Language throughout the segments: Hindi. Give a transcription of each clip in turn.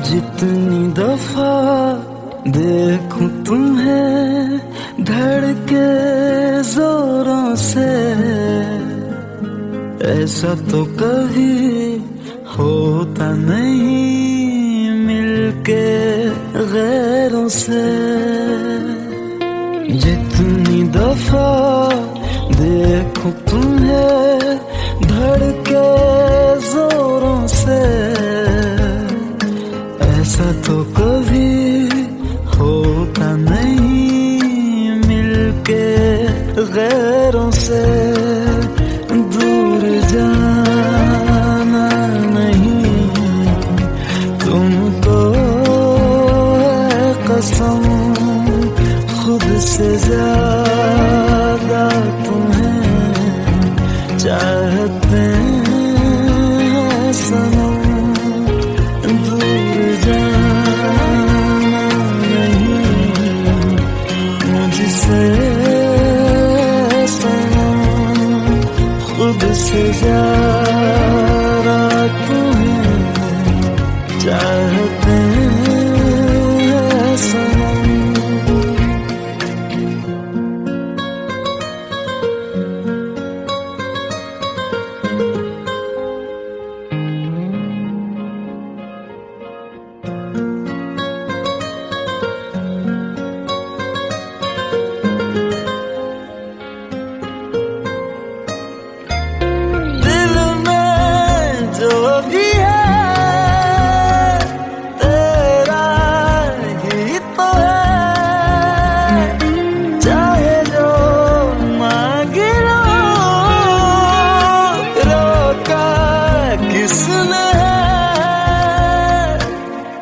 जितनी दफा देखूं तुम्हें धड़के जोरों से, ऐसा तो कभी होता नहीं मिलके गैरों से। जितनी दफा देखूं तुम्हें धड़के जोरों से, ऐसा तो कभी होता नहीं मिलके गैरों से। दूर जाना नहीं तुमको है कसम, खुद से ज्यादा तुम्हें चाहते हैं सनम। दूर जाना नहीं मुझसे सनम, खुद से ज्यादा तुम्हें चाहते हैं सनम।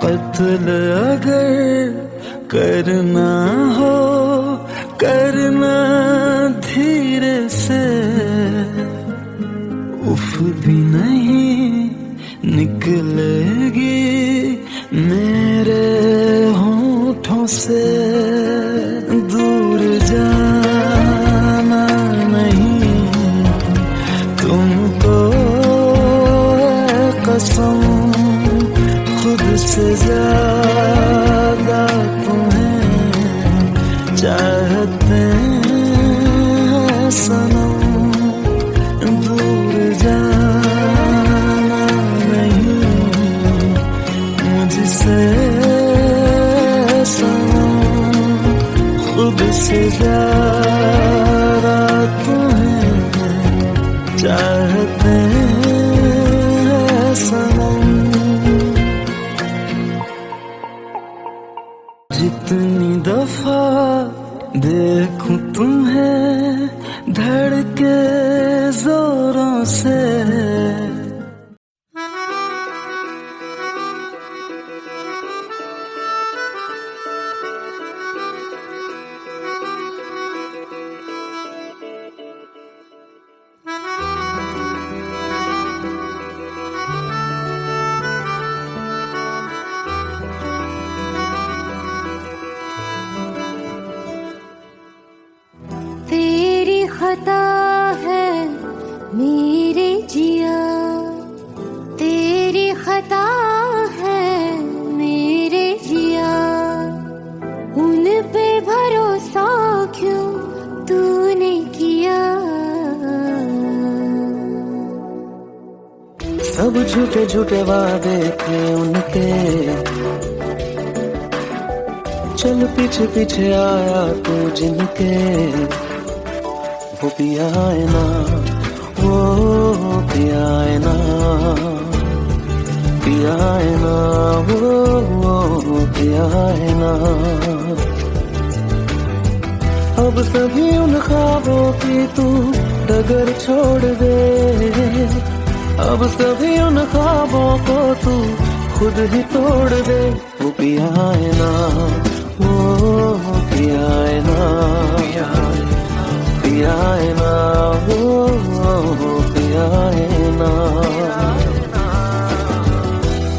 कत्ल अगर करना हो करना धीरे से, उफ भी नहीं निकलेगी मेरे होठों से। दूर जाना नहीं तुमको है कसम, खुद से ज्यादा तुम्हें चाहते हैं सनम। दूर जाना नहीं मुझसे सनम, खुद से ज्यादा तुम्हें चाहते हैं सनम। जितनी दफा देखूं तुम्हें धड़के जोरों से, तेरी खता है मेरे जिया, तेरी खता है मेरे जिया, उन पे भरोसा क्यों तूने किया। सब झूठे झूठे वादे थे उनके, चल पीछे पीछे आया तू जिनके। वो पिया है ना, वो पिया है ना, पिया है ना, वो पिया है ना। अब सभी उन ख्वाबों की तू डगर छोड़ दे, अब सभी उन ख्वाबों को तू खुद ही तोड़ दे। वो पिया है ना, वो पिया है ना, पिया है ना, वो पिया है ना।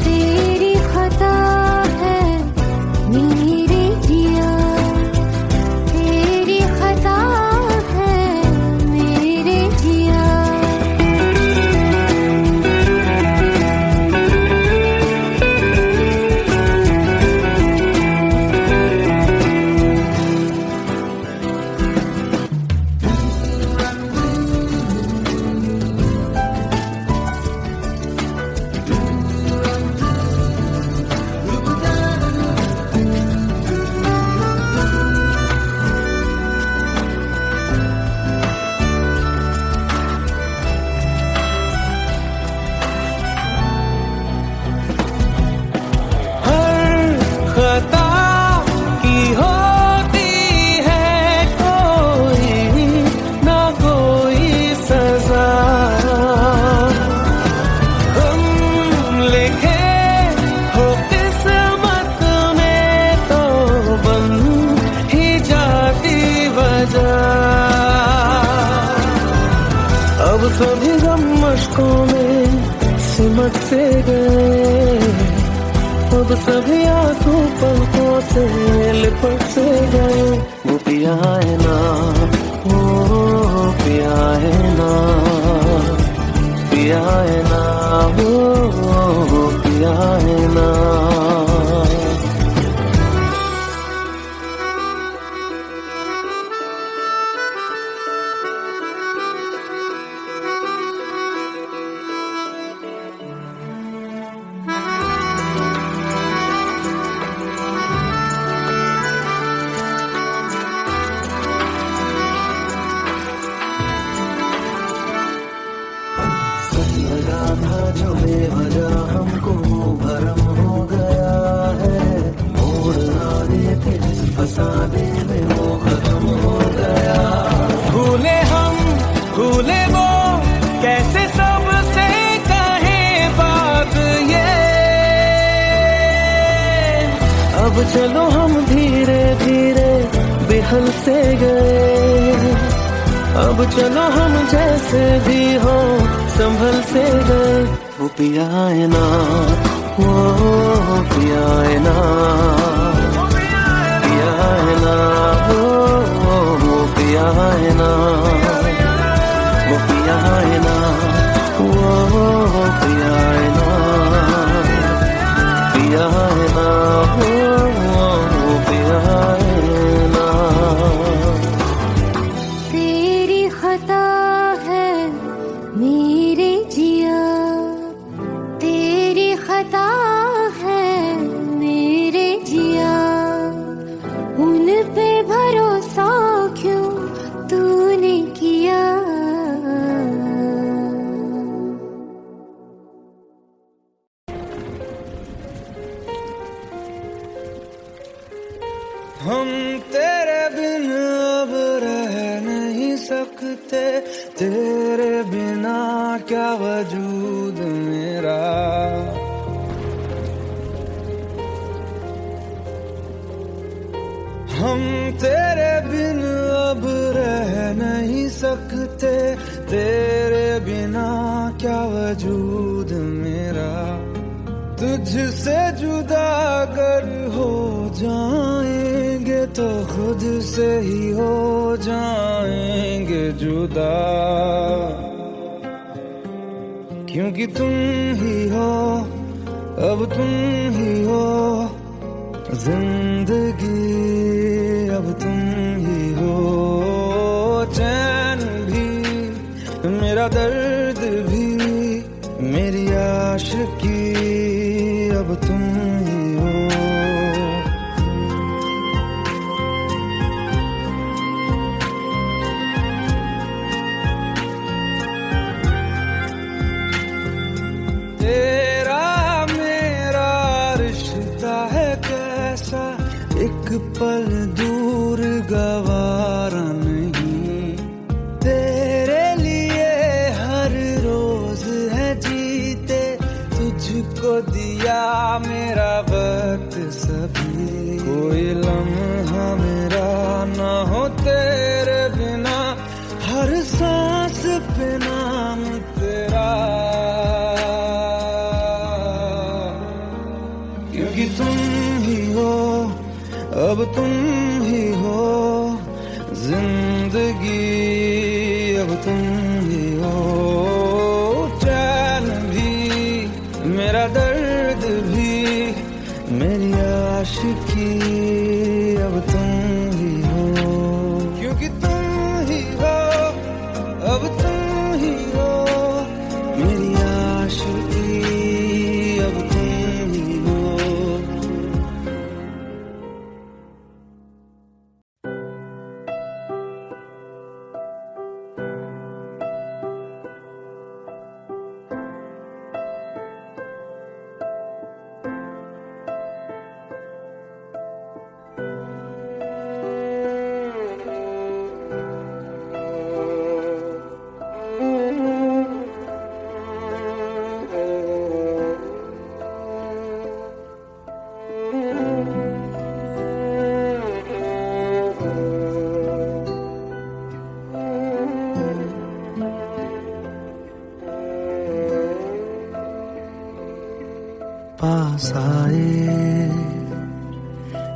तेरी खता है मेरे जिया, तेरी खता है मेरे जिया। अब सभी गम मशकों में सिमट से गए, अब सभी आंसू पलकों से लिपट से गए। वो पिया है ना, वो पिया है ना, पिया है ना, वो पिया है ना। लगा था जो बेवजह हमको भरम हो गया है, मोड़ ना देते जिस फसाने में वो खत्म हो गया। भूले हम भूले वो कैसे सबसे कहे बात ये, अब चलो हम धीरे धीरे बेहल से गए, अब चलो हम जैसे भी हो संभल से गए। वो पिया है ना, वो पिया है ना, पिया है ना, वो पिया है ना, वो पिया है ना, वो पिया है ना, पिया है ना, वो पिया है ना। तेरी खता है मेरे जिया, तेरी खता है मेरे जिया, उन पे भरोसा क्यों तूने किया। हम तेरे बिन अब रह नहीं सकते, तेरे बिना क्या वजूद मेरा। हम तेरे बिन अब रह नहीं सकते, तेरे बिना क्या वजूद मेरा। तुझसे जुदा अगर हो जाएंगे तो खुद से ही हो जाएंगे जुदा, क्योंकि तुम ही हो, अब तुम ही हो जिंदगी, अब तुम ही हो चैन भी, मेरा दर्द भी, मेरी आशिकी, अब तुम ही हो। तेरा मेरा रिश्ता है कैसा, एक पल दूर गवारा नहीं, तेरे लिए हर रोज है जीते, तुझको दिया मेरा वक्त सभी, कोई लम्हा मेरा ना हो तेरे बिना, हर सांस पे नाम तेरा, क्योंकि तुम ही हो, अब तुम ही हो जिंदगी, अब तुम ही हो चैन भी, मेरा दर्द भी, मेरी आशिकी, अब तुम ही हो, क्योंकि तुम ही हो, अब तुम ही हो मेरी आशिकी, अब तुम ही हो। पास आए,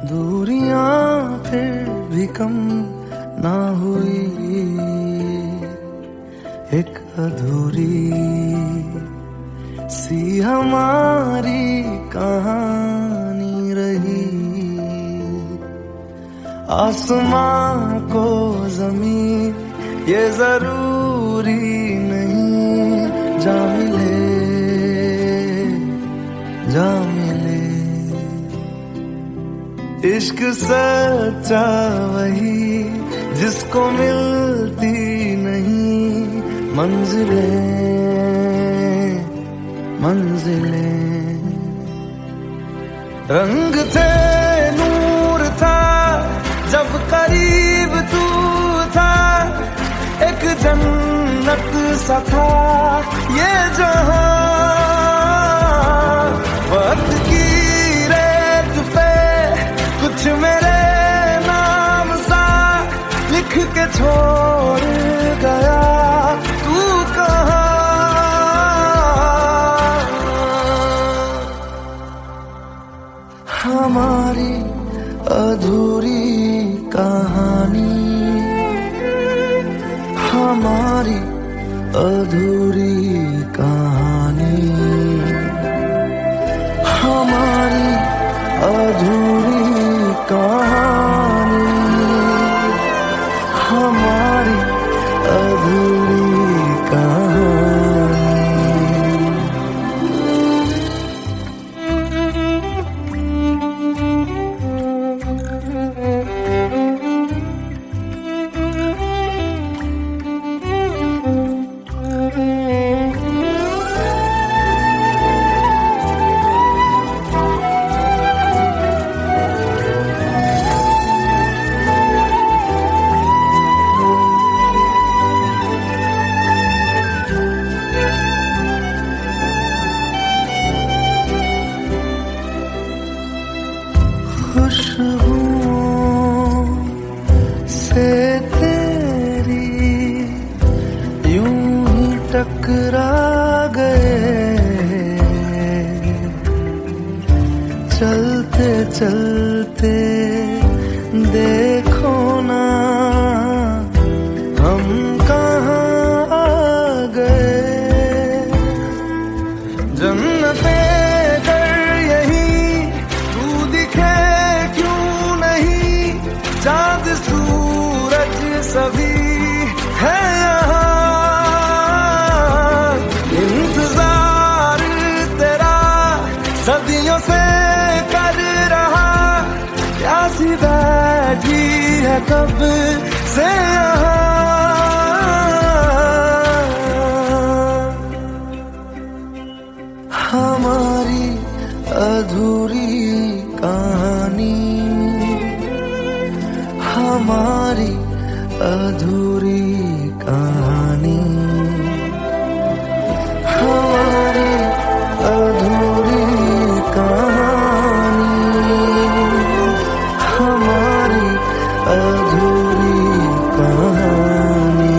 दूरियां फिर भी कम ना हुई, एक अधूरी सी हमारी कहानी रही। आसमां को जमीन ये जरूरी नहीं, जा मिले जा मिले। इश्क सच्चा वही जिसको मिलती नहीं मंजिलें मंजिलें। रंग थे नूर था जब करीब तू था, एक जन्नत सा था ये जहां। वक्त की रेत पे कुछ मेरे नाम सा लिख के छोड़ गया, तू कहाँ। हमारी अधूरी कहानी, हमारी अधूरी कहानी, हमारी अधूरी कहानी, हमारी अधूरी कहानी। खुशबुओं से तेरी यूं ही टकरा गए, चलते चलते देखो ना हम कहाँ आ गए। जन्नते चांद सूरज सभी है यहाँ, इंतजार तेरा सदियों से कर रहा, प्यासी बैठी है कब से यहाँ। हमारी अधूरी कहानी, हमारी अधूरी कहानी, हमारी अधूरी कहानी, हमारी अधूरी कहानी।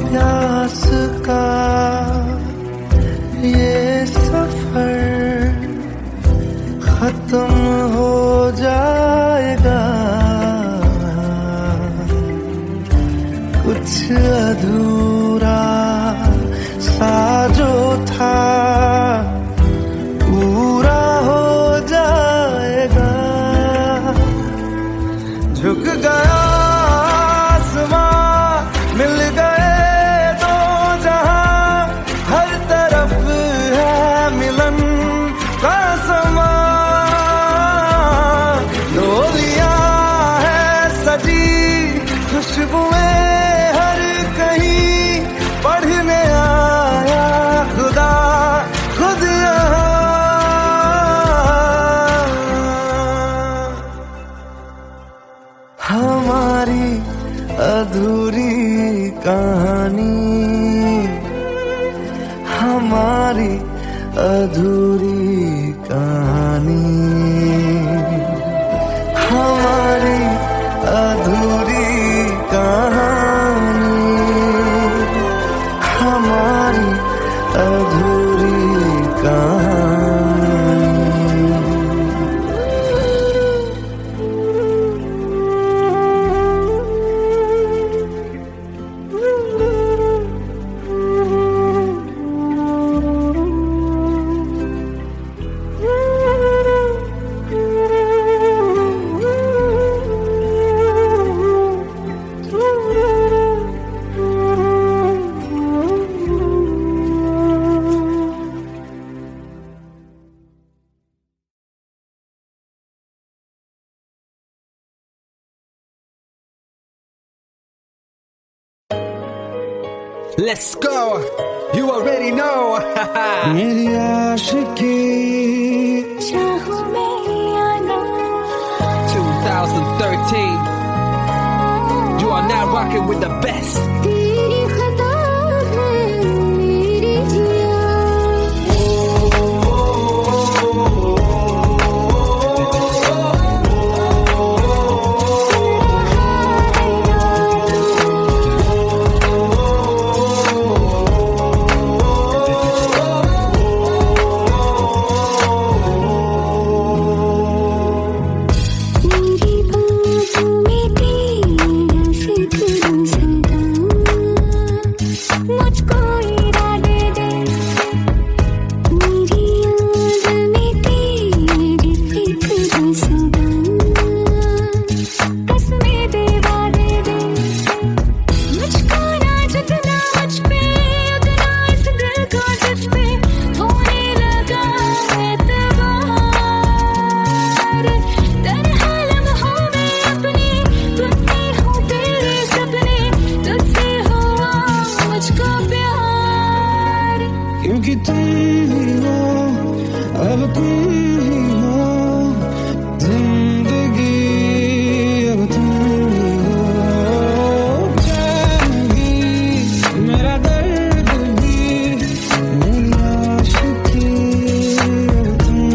प्यास का ये सफर खत्म हो जाएगा, कुछ अधूरा सा जो था पूरा हो जाएगा। झुक गया मिल गए दो जहां, हर तरफ है मिलन का समा। डोलियां है सजी खुशबुएं हर कहीं, हमारी अधूरी कहानी, हमारी अधूरी कहानी, हमारी अधूरी कहानी। Let's go. You already know. मेरी आशिकी चाहूं मैं या ना 2013. You are now rocking with the best. तेरी खता है मेरी जिया, क्योंकि तुम ही हो, अब तुम ही हो जिंदगी, अब तुम ही हो जान भी, मेरा दर्द भी, मेरी आशिकी, अब तुम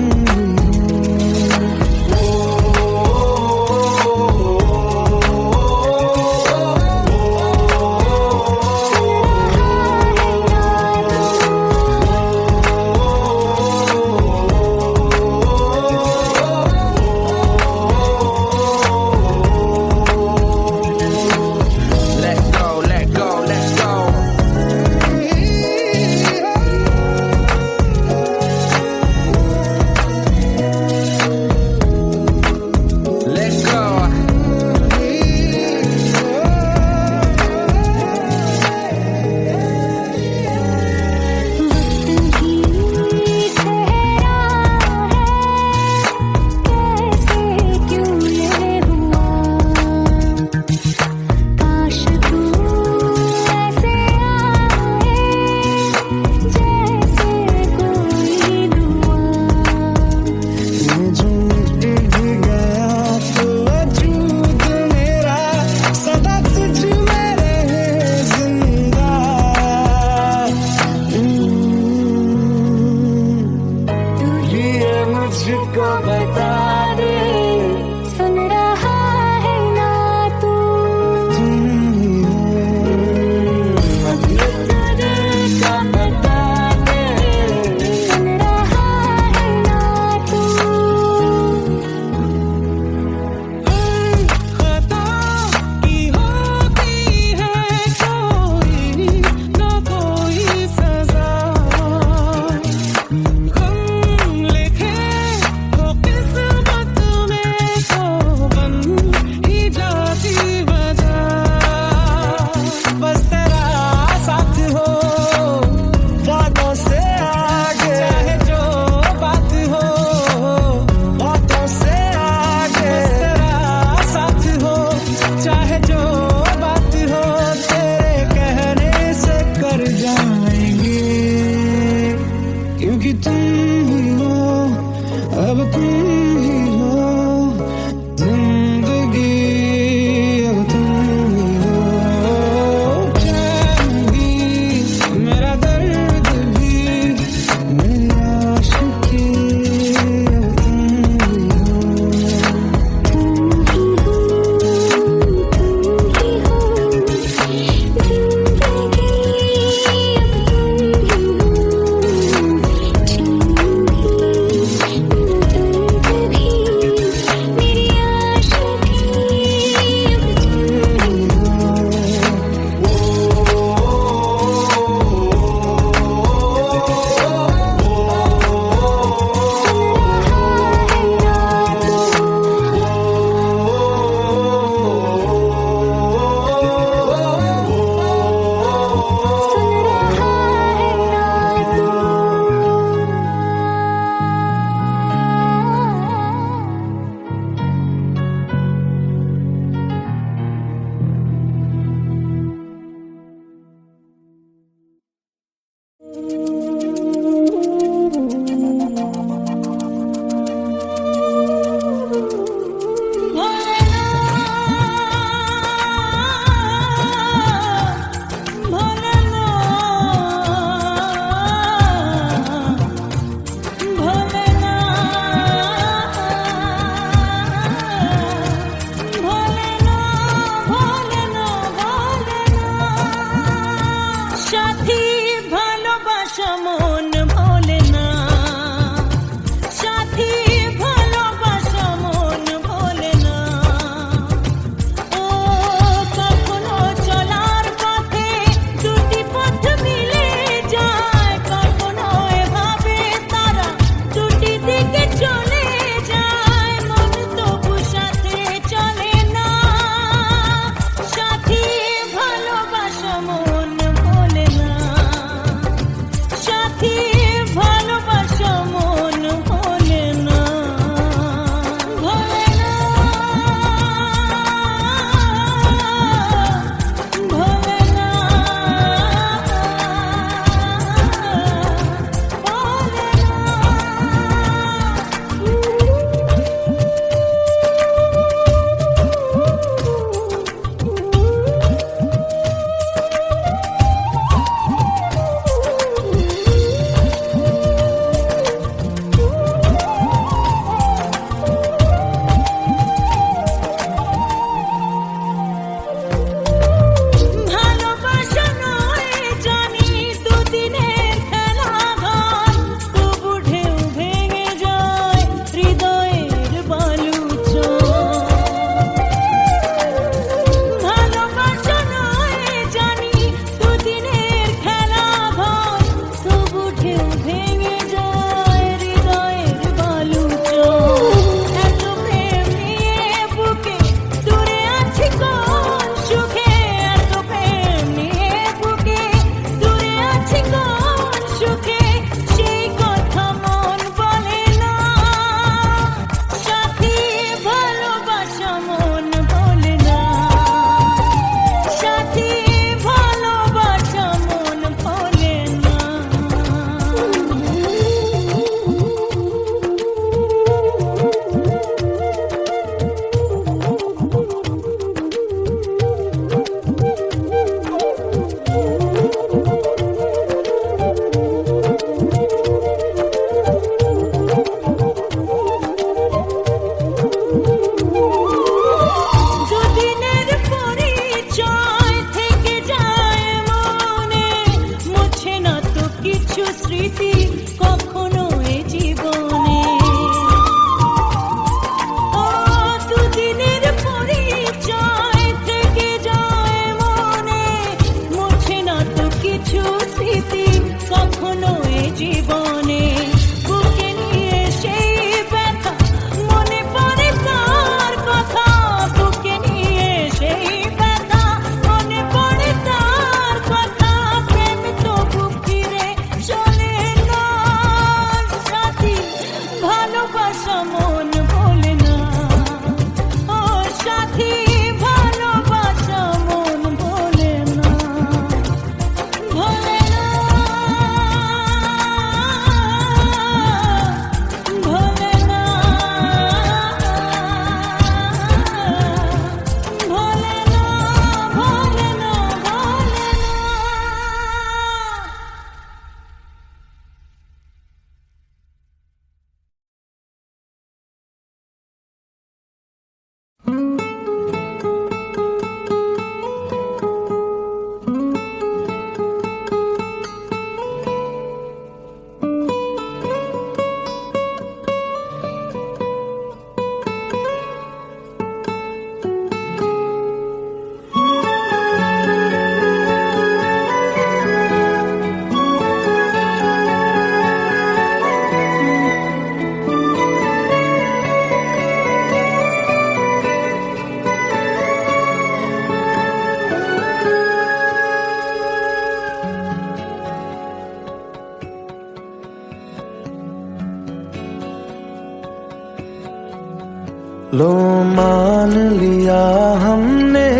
लो मान लिया हमने,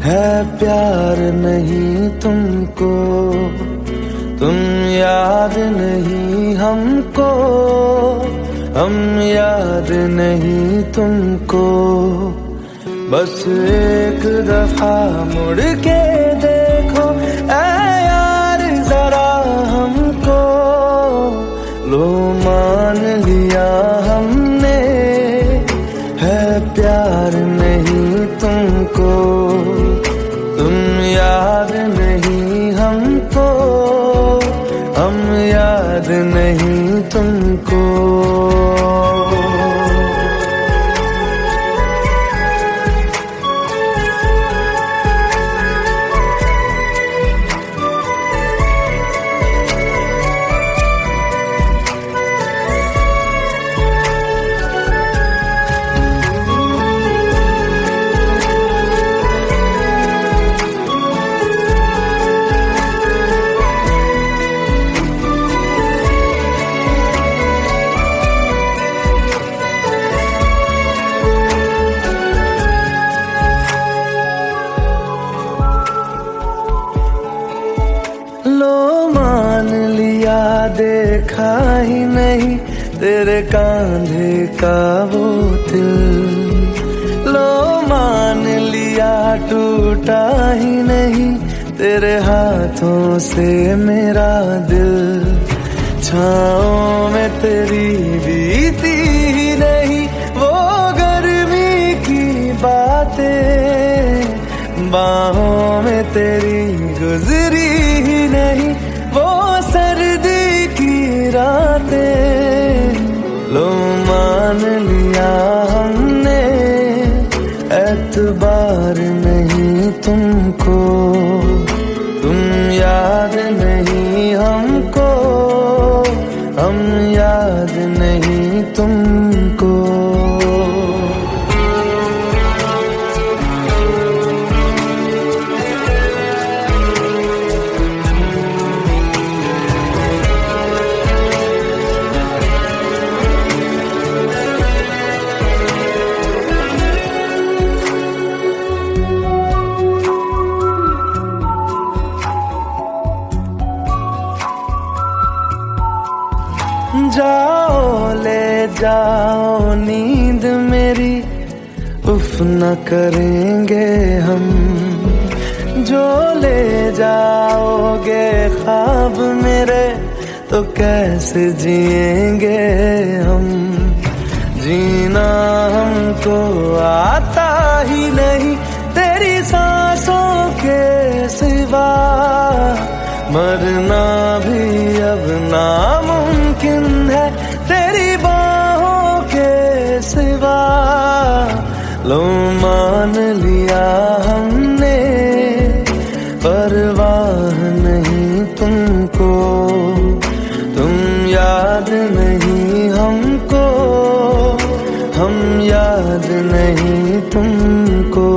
है प्यार नहीं तुमको, तुम याद नहीं हमको, हम याद नहीं तुमको। बस एक दफा मुड़ के देखो ऐ यार जरा हमको, लो मान लिया हमने, है प्यार नहीं तुमको, तुम याद नहीं हमको, हम याद नहीं तुमको। लो मान लिया देखा ही नहीं तेरे कांधे का वो दिल, लो मान लिया टूटा ही नहीं तेरे हाथों से मेरा दिल। छाँव में तेरी बीती ही नहीं वो गर्मी की बातें, बाहों में तेरी गुजरी ही नहीं वो सर्दी की रातें। लो मान लिया हमने, एतबार नहीं तुमको, तुम याद नहीं हमको, हम याद नहीं तुमको। जाओ ले जाओ नींद मेरी, उफ न करेंगे हम, जो ले जाओगे ख्वाब मेरे तो कैसे जिएंगे हम। जीना हमको आता ही नहीं तेरी सांसों के सिवा, मरना भी अब नामुमकिन है तेरी बाहों के सिवा। लो मान लिया हमने, परवाह नहीं तुमको, तुम याद नहीं हमको, हम याद नहीं तुमको।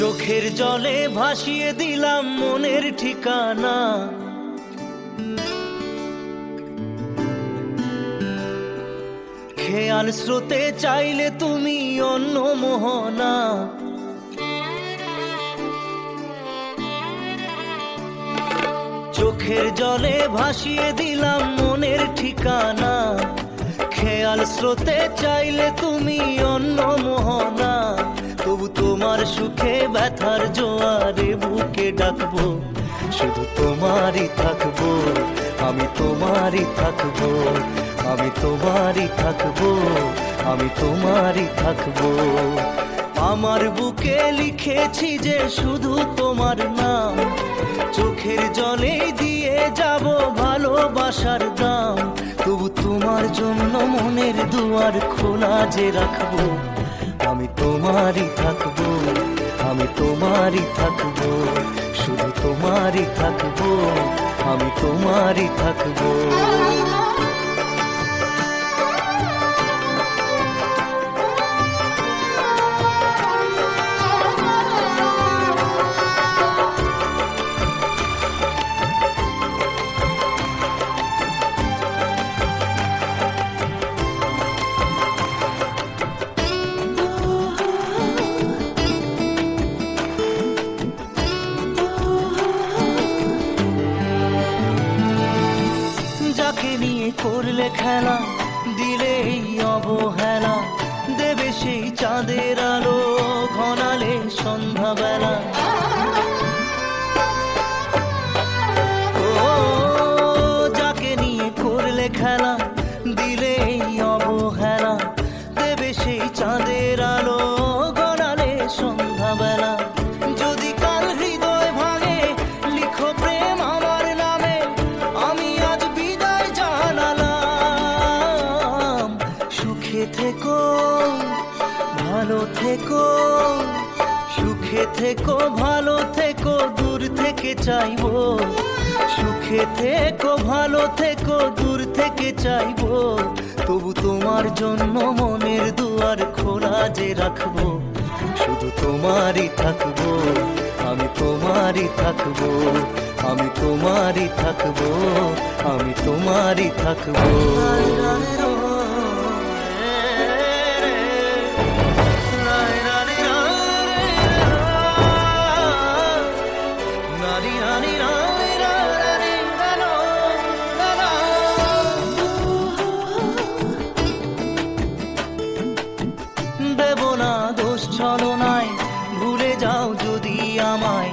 চোখের জলে ভাসিয়ে দিলাম মনের ঠিকানা, খেয়াল স্রোতে চাইলে তুমি অন্য মোহনা। চোখের জলে ভাসিয়ে দিলাম মনের ঠিকানা, খেয়াল স্রোতে চাইলে তুমি অন্য মোহনা, তবু তোমার সুখে ব্যথার জোয়ারে বুকে ডাকবো, শুধু তোমারই থাকবো, আমি তোমারই থাকবো, আমি তোমারই থাকবো, আমি তোমারই থাকবো। আমার বুকে লিখেছি যে শুধু তোমার নাম, চোখের জলে দিয়ে যাব ভালোবাসার দাম, তবু তোমার জন্য মনের দুয়ার খোলা যে রাখবো, আমি তোমারই থাকবো, আমি তোমারই থাকবো, শুধু তোমারই থাকবো, আমি তোমারই থাকবো। যাকে নিয়ে করলে খেলা, দিলে এই অবহেলা, দেবে সেই চাঁদের আলো ঘনালে সন্ধ্যাবেলা। ও যাকে নিয়ে করলে খেলা, দিলে এই অবহেলা, দেবে সেই চাঁদের আলো ঘনালে সন্ধ্যাবেলা। যদি কাল হৃদয় ভাঙে লিখো প্রেম আমার নামে, আমি আজ বিদায় জানালাম। সুখে থেকো ভালো থেকো, সুখে থেকো ভালো থেকো, দূর থেকে চাইবো, সুখে থেকো ভালো থেকো, দূর থেকে চাইবো, তবু তোমার জন্য মনের দুয়ার খোলা যে রাখবো, শুধু তোমারই থাকবো, আমি তোমারই থাকবো, আমি তোমারই থাকবো, আমি তোমারই থাকবো। দেব না দোষ ছলনায়, ভুলে যাও যদি আমায়,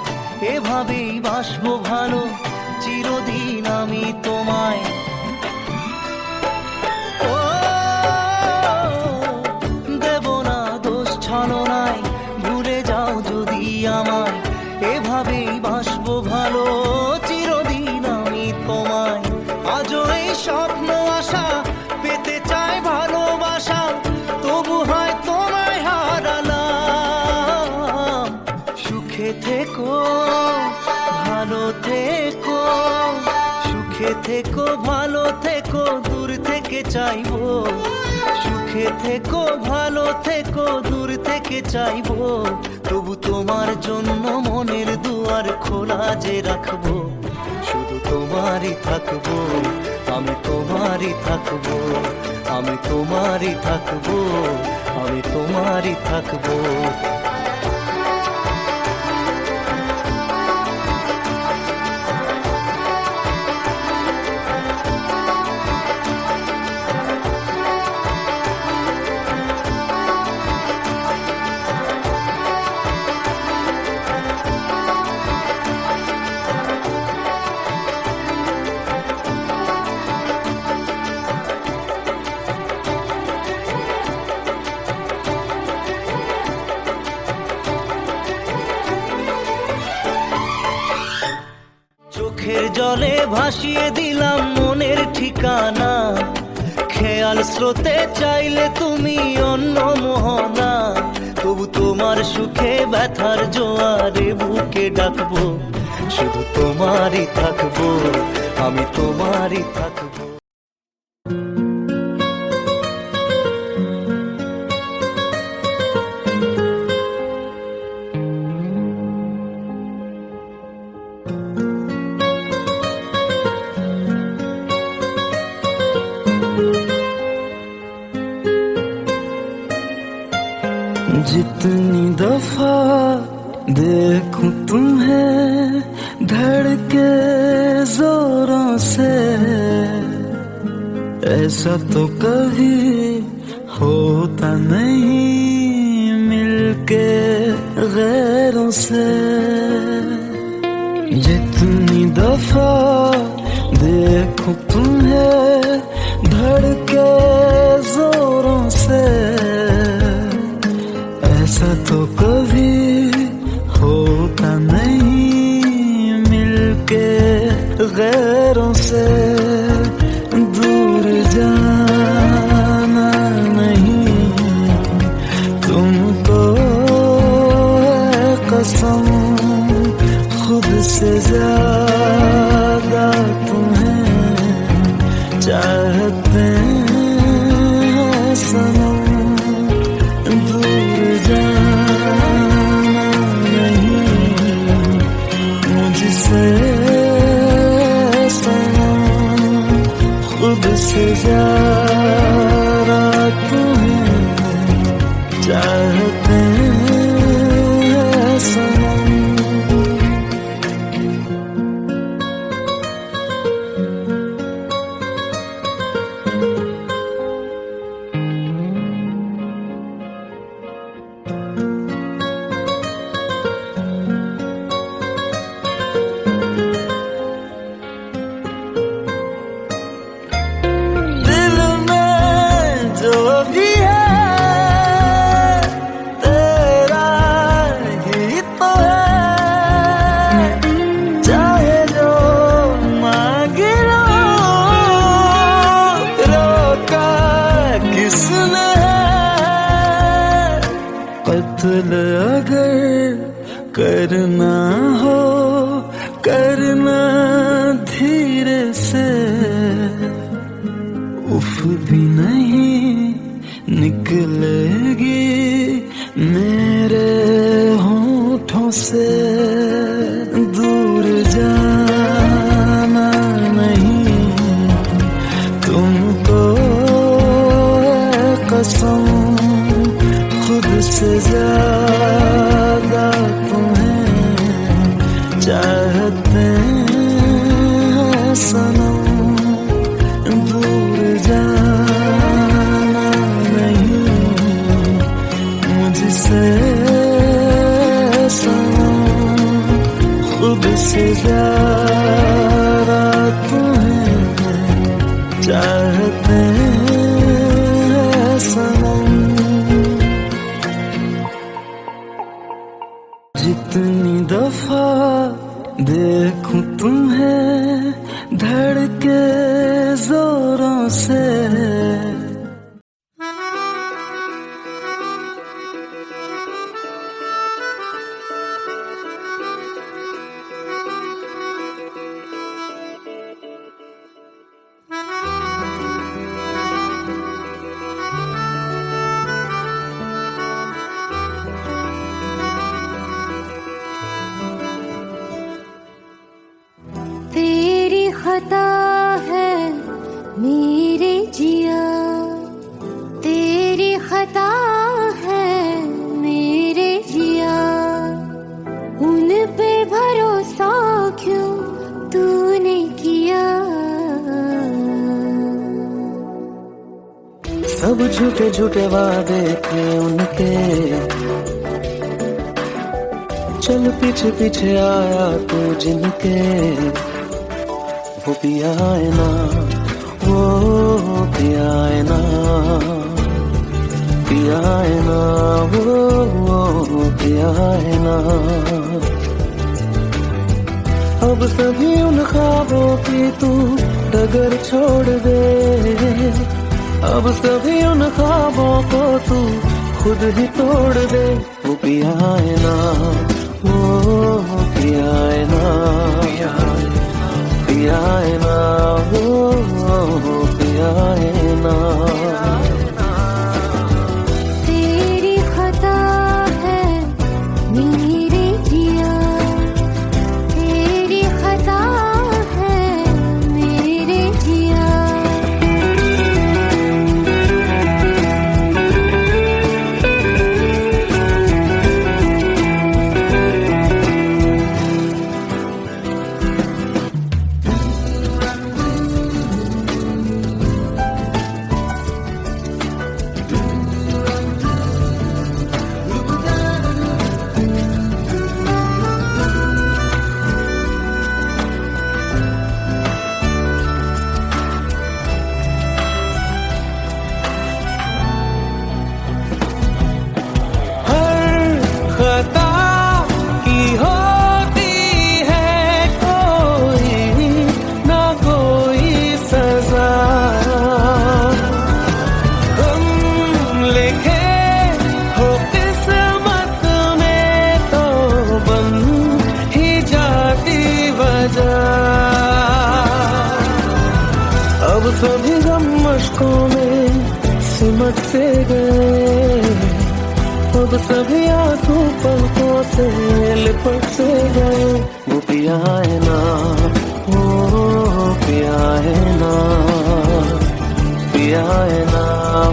এভাবেই বাসবো ভালো চিরদিন আমি তোমায়। ও দেব না দোষ ছলনায়, ভুলে যাও যদি আমায়, এভাবেই বাসবো ভালো চিরদিন আমি তোমায়। আজও এই স্বপ্ন আশা পেতে চাই ভালোবাসা, তবু হয় তোমায় হারালাম। সুখে থেকো ভালো থেকো, সুখে থেকো ভালো থেকো, দূর থেকে চাইবো, সুখে থেকো ভালো থেকো, দূর থেকে চাইবো, তবু তোমার জন্য মনের দুয়ার খোলা যে রাখবো, শুধু তোমারই থাকবো, আমি তোমারই থাকবো, আমি তোমারই থাকবো, আমি তোমারই থাকবো। চোখের জলে ভাসিয়ে দিলাম মনের ঠিকানা, খেয়াল স্রোতে চাইলে তুমি অন্য মোহনা, তবু তোমার সুখে ব্যথার জোয়ারে বুকে ডাকবো, শুধু তোমারই থাকবো, আমি তোমারই থাকবো। जितनी दफा देखूं तुम्हें धड़के जोरों से, ऐसा तो कभी होता नहीं मिलके गैरों से। जितनी दफा देखूं तुम्हें धड़के जोरों से, ऐसा तो कभी होता नहीं मिलके गैरों से। दूर जाना नहीं तुमको है कसम, खुद से ज्यादा तुम्हें चाहते हैं सनम। दूर जाना नहीं मुझसे सनम, खुद से ज्यादा तुम्हें चाहते हैं सनम। कत्ल अगर करना हो करना धीरे से, उफ भी नहीं निकलेगी मेरे होठों से। दूर जाना नहीं तुमको है कसम, खुद से ज्यादा तुम्हें चाहते हैं सनम। दूर जाना नहीं मुझसे सनम, खुद से ज्यादा तुम्हें चाहते हैं सनम। जितनी दफा देखूं तुम्हें धड़के जोरों से, खता है मेरे जिया, तेरी खता है मेरे जिया। उन पे भरोसा क्यों तूने किया। सब झूठे झूठे वादे थे उनके, चल पीछे पीछे आया तू जिनके। वो पिया है ना, वो पिया है ना, पिया है ना, वो पिया है ना। अब सभी उन ख्वाबों की तू डगर छोड़ दे, अब सभी उन ख्वाबों को तू खुद ही तोड़ दे। वो पिया है ना, वो पिया है ना, पिया है ना, वो पिया है ना। तेरी खता है मेरे जिया, तेरी खता है मेरे जिया। सभी गम मशकों में सिमट से गए, अब सभी आंसू पलकों से लिपट से गए। वो पिया है ना, वो पिया है ना, पिया है ना,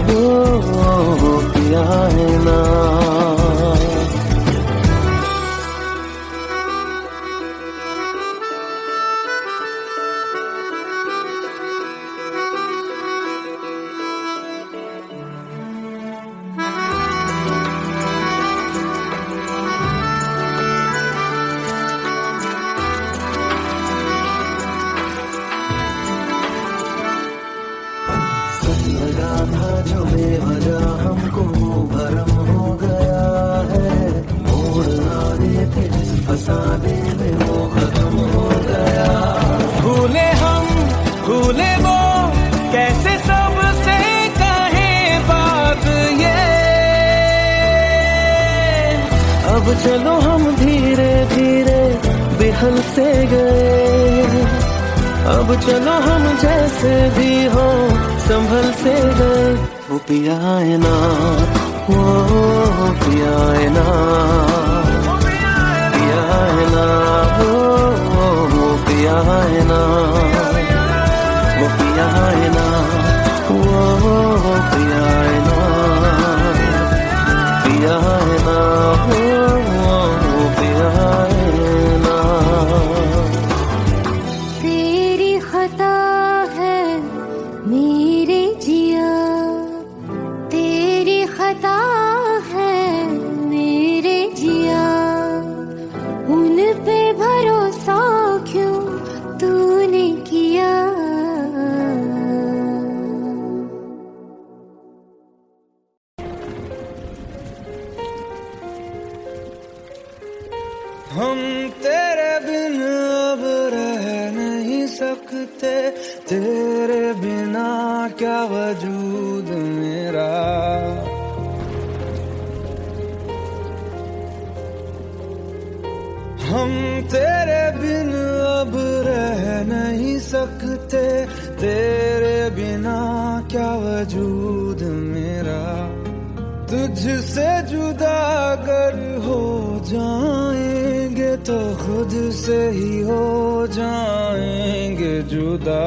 वो पिया है ना। लगा था जो बेवजह हमको वो भरम हो गया है, मोड़ ना देते जिस फसाने में वो खत्म हो गया। भूले हम भूले वो, कैसे सबसे कहे बात ये। अब चलो हम धीरे धीरे बेहल से गए, अब चलो हम जैसे भी हो संभल से गए। वो पिया है ना, वो पिया है ना, पिया है ना, वो पिया है ना, वो पिया है ना, वो पिया है ना, पिया है ना, वो पिया है ना। तेरी खता है मेरे जिया, तेरी खता है मेरे जिया, उन पे भरोसा क्यों तूने किया। हम तेरे बिन अब रह नहीं सकते, तेरे बिना क्या वजूद मेरा। हम तेरे बिन अब रह नहीं सकते, तेरे बिना क्या वजूद मेरा। तुझसे जुदा अगर हो जाएंगे तो खुद से ही हो जाएंगे जुदा,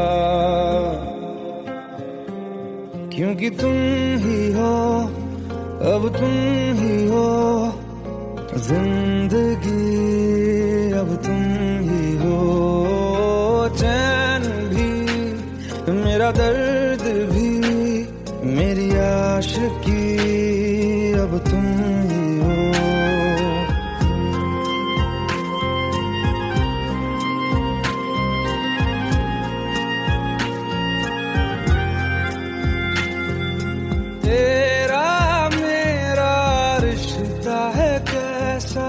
क्योंकि तुम ही हो, अब तुम ही हो जिंदगी, अब तुम ही हो चैन भी, मेरा दर्द भी, मेरी आशिकी, अब तुम ही हो। तेरा मेरा रिश्ता है कैसा,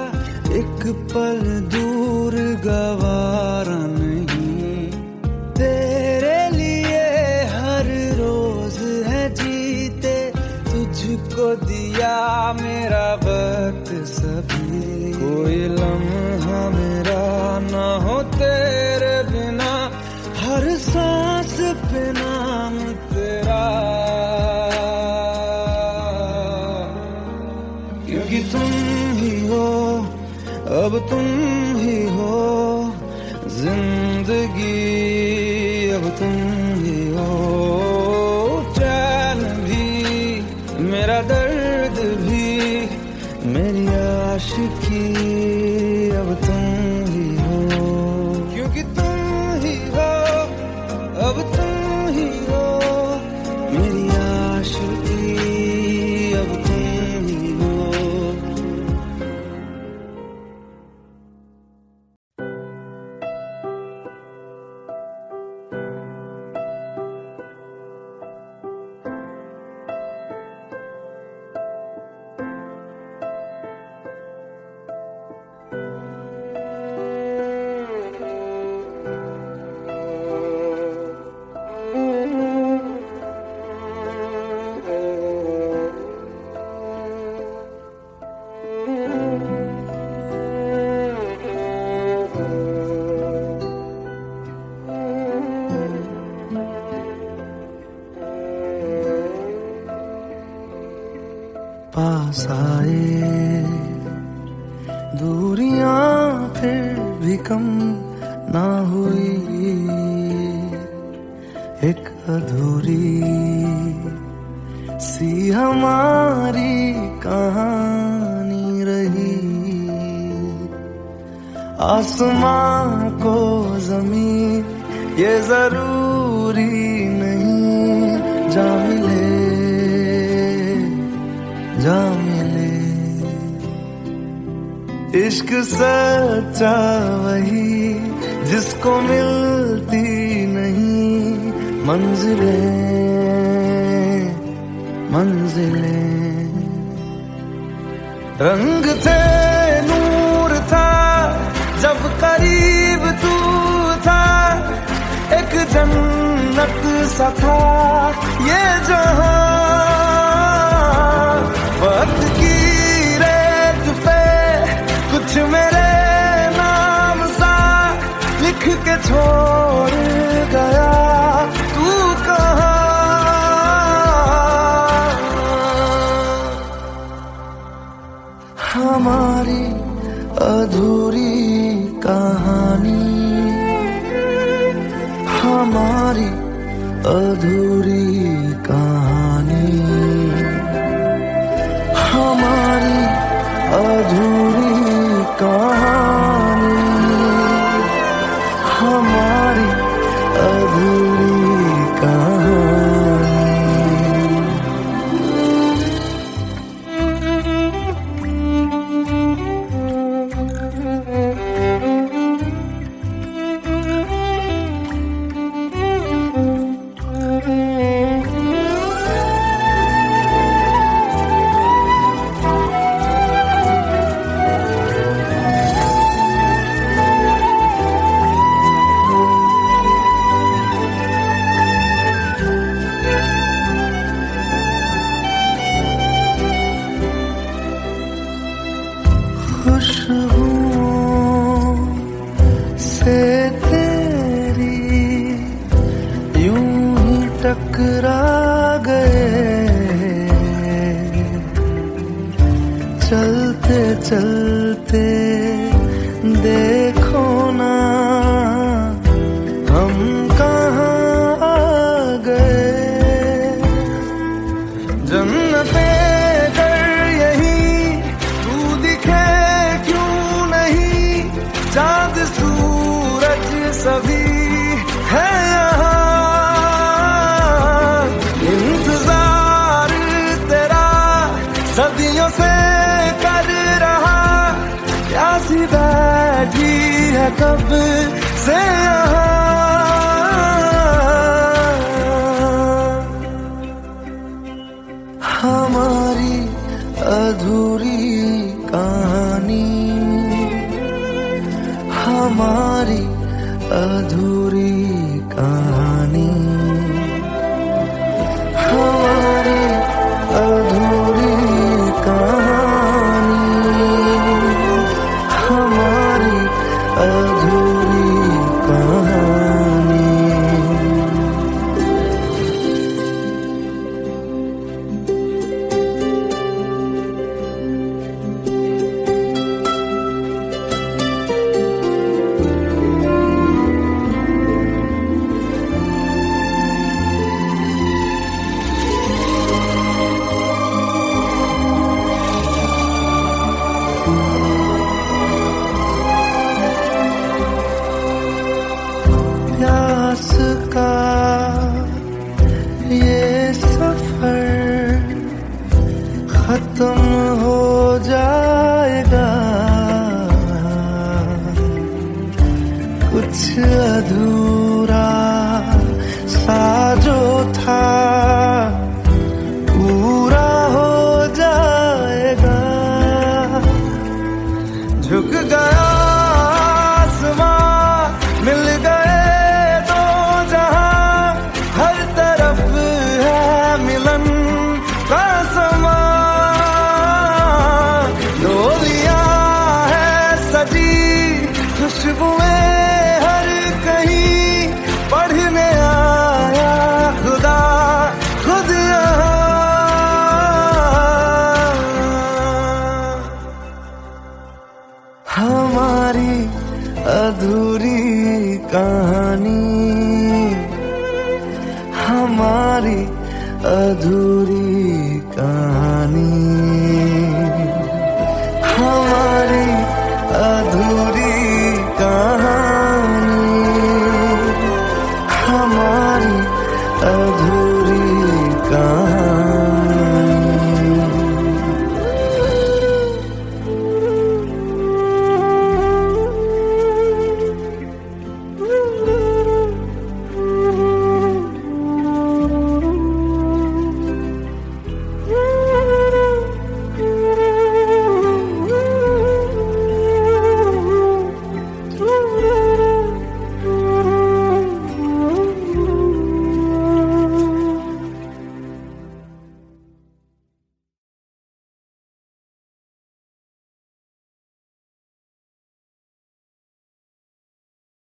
एक पल दूर गवारा नहीं। तेरे लिए हर रोज है जीते, तुझको दिया मेरा वक्त सभी। कोई लम्हा मेरा ना हो तेरे बिना, हर सांस पे नाम तेरा, क्योंकि तुम ही हो, अब तुम ही हो जिंदगी, अब तुम ही हो चैन भी, मेरा दर्द भी, मेरी आशिकी, अब तुम ही हो, क्योंकि तुम ही हो, अब तुम ही हो मेरी आशिकी, अब तुम ही हो। पास आए, दूरियां फिर भी कम ना हुई, एक अधूरी सी हमारी कहानी रही। आसमां को जमीन ये जरूरी नहीं, जा मिले जा मिले। इश्क सच्चा वही जिसको मिलती नहीं मंजिलें मंजिलें। रंग थे नूर था जब करीब तू था, एक जन्नत सा था ये जहां। वक्त की रेत पे कुछ मेरे नाम सा लिख के छोड़ गया, तू कहाँ? हमारी अधूरी कहानी, हमारी अधूरी कहानी, हमारी अधूरी कहानी, हमारी अधूरी कहानी। खुशबुओं से तेरी यूं ही टकरा गए, चलते चलते देखो ना हम कहाँ आ गए। जन्नते चाँद सूरज सभी है यहाँ, इंतजार तेरा सदियों से कर रहा, प्यासी बैठी है कब से यहाँ। हमारी अधूरी कहानी, हमारी अधूरी कहानी, हमारी अधूरी कहानी, हमारी अधूरी कहानी। अधूरी कहानी, हमारी अधूरी कहानी, हमारी अधूरी कहानी।